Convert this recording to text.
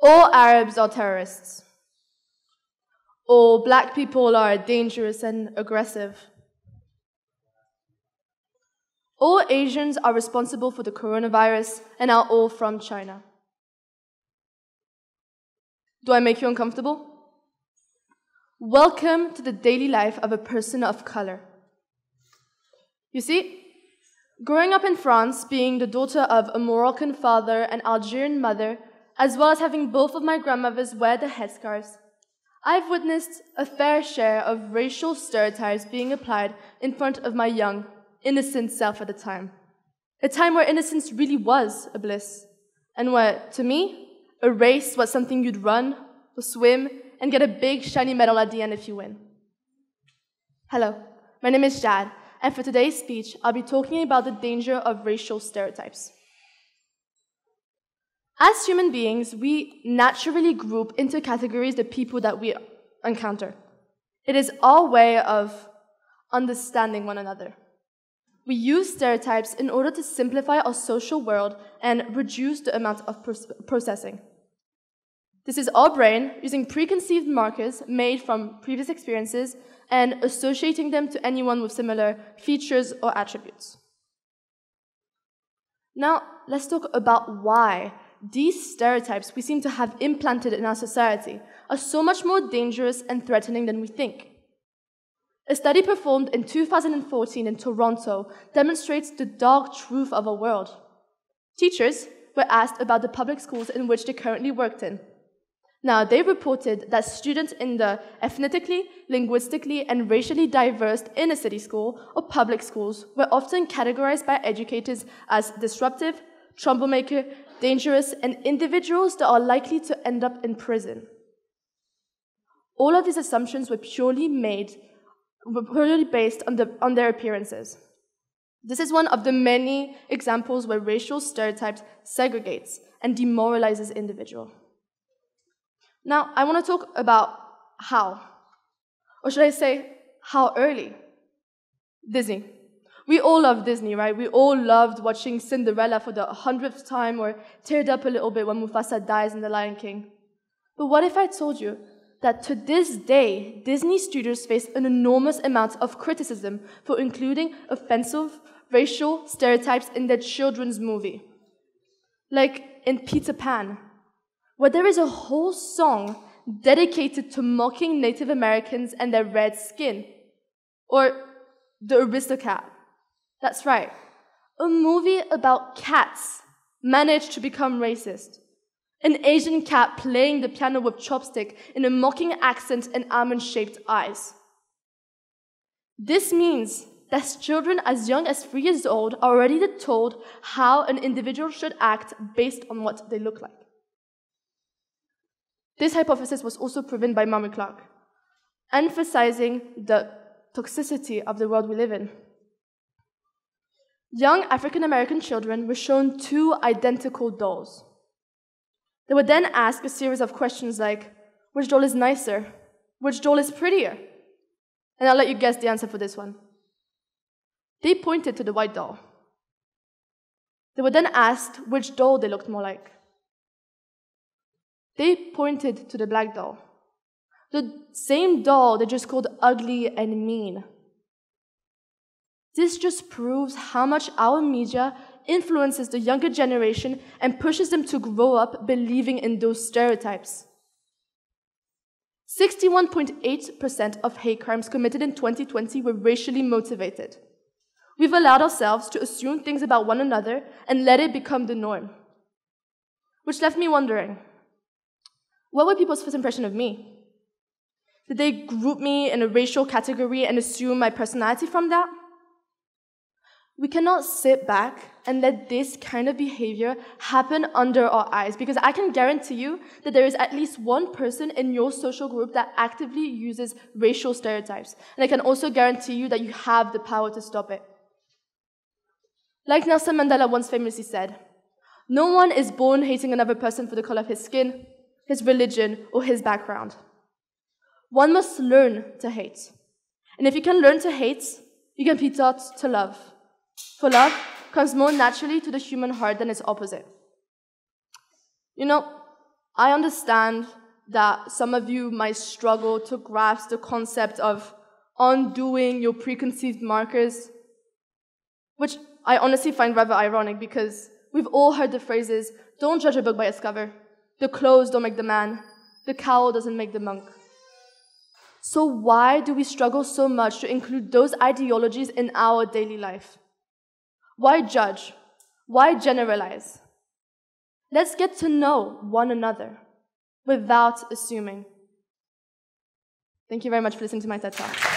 All Arabs are terrorists. All black people are dangerous and aggressive. All Asians are responsible for the coronavirus and are all from China. Do I make you uncomfortable? Welcome to the daily life of a person of color. You see, growing up in France, being the daughter of a Moroccan father and Algerian mother, as well as having both of my grandmothers wear the headscarves, I've witnessed a fair share of racial stereotypes being applied in front of my young, innocent self at the time. A time where innocence really was a bliss, and where, to me, a race was something you'd run or swim and get a big shiny medal at the end if you win. Hello, my name is Jad, and for today's speech, I'll be talking about the danger of racial stereotypes. As human beings, we naturally group into categories the people that we encounter. It is our way of understanding one another. We use stereotypes in order to simplify our social world and reduce the amount of processing. This is our brain using preconceived markers made from previous experiences and associating them to anyone with similar features or attributes. Now, let's talk about why these stereotypes we seem to have implanted in our society are so much more dangerous and threatening than we think. A study performed in 2014 in Toronto demonstrates the dark truth of our world. Teachers were asked about the public schools in which they currently worked in. Now, they reported that students in the ethnically, linguistically, and racially diverse inner city school or public schools were often categorized by educators as disruptive, troublemaker, dangerous, and individuals that are likely to end up in prison. All of these assumptions were purely based on their appearances. This is one of the many examples where racial stereotypes segregates and demoralizes individuals. Now, I want to talk about how, or should I say, how early. Disney. We all love Disney, right? We all loved watching Cinderella for the 100th time or teared up a little bit when Mufasa dies in The Lion King. But what if I told you that to this day, Disney studios face an enormous amount of criticism for including offensive racial stereotypes in their children's movie? Like in Peter Pan, where there is a whole song dedicated to mocking Native Americans and their red skin. Or The Aristocat. That's right, a movie about cats managed to become racist. An Asian cat playing the piano with chopstick in a mocking accent and almond-shaped eyes. This means that children as young as 3 years old are already told how an individual should act based on what they look like. This hypothesis was also proven by Murray Clark, emphasizing the toxicity of the world we live in. Young African-American children were shown 2 identical dolls. They would then ask a series of questions like, which doll is nicer? Which doll is prettier? And I'll let you guess the answer for this one. They pointed to the white doll. They were then asked which doll they looked more like. They pointed to the black doll. The same doll they just called ugly and mean. This just proves how much our media influences the younger generation and pushes them to grow up believing in those stereotypes. 61.8% of hate crimes committed in 2020 were racially motivated. We've allowed ourselves to assume things about one another and let it become the norm. Which left me wondering, what were people's first impression of me? Did they group me in a racial category and assume my personality from that? We cannot sit back and let this kind of behavior happen under our eyes, because I can guarantee you that there is at least one person in your social group that actively uses racial stereotypes. And I can also guarantee you that you have the power to stop it. Like Nelson Mandela once famously said, no one is born hating another person for the color of his skin, his religion, or his background. One must learn to hate. And if you can learn to hate, you can be taught to love. For love comes more naturally to the human heart than its opposite. You know, I understand that some of you might struggle to grasp the concept of undoing your preconceived markers, which I honestly find rather ironic because we've all heard the phrases, don't judge a book by its cover, the clothes don't make the man, the cowl doesn't make the monk. So why do we struggle so much to include those ideologies in our daily life? Why judge? Why generalize? Let's get to know one another without assuming. Thank you very much for listening to my TED Talk.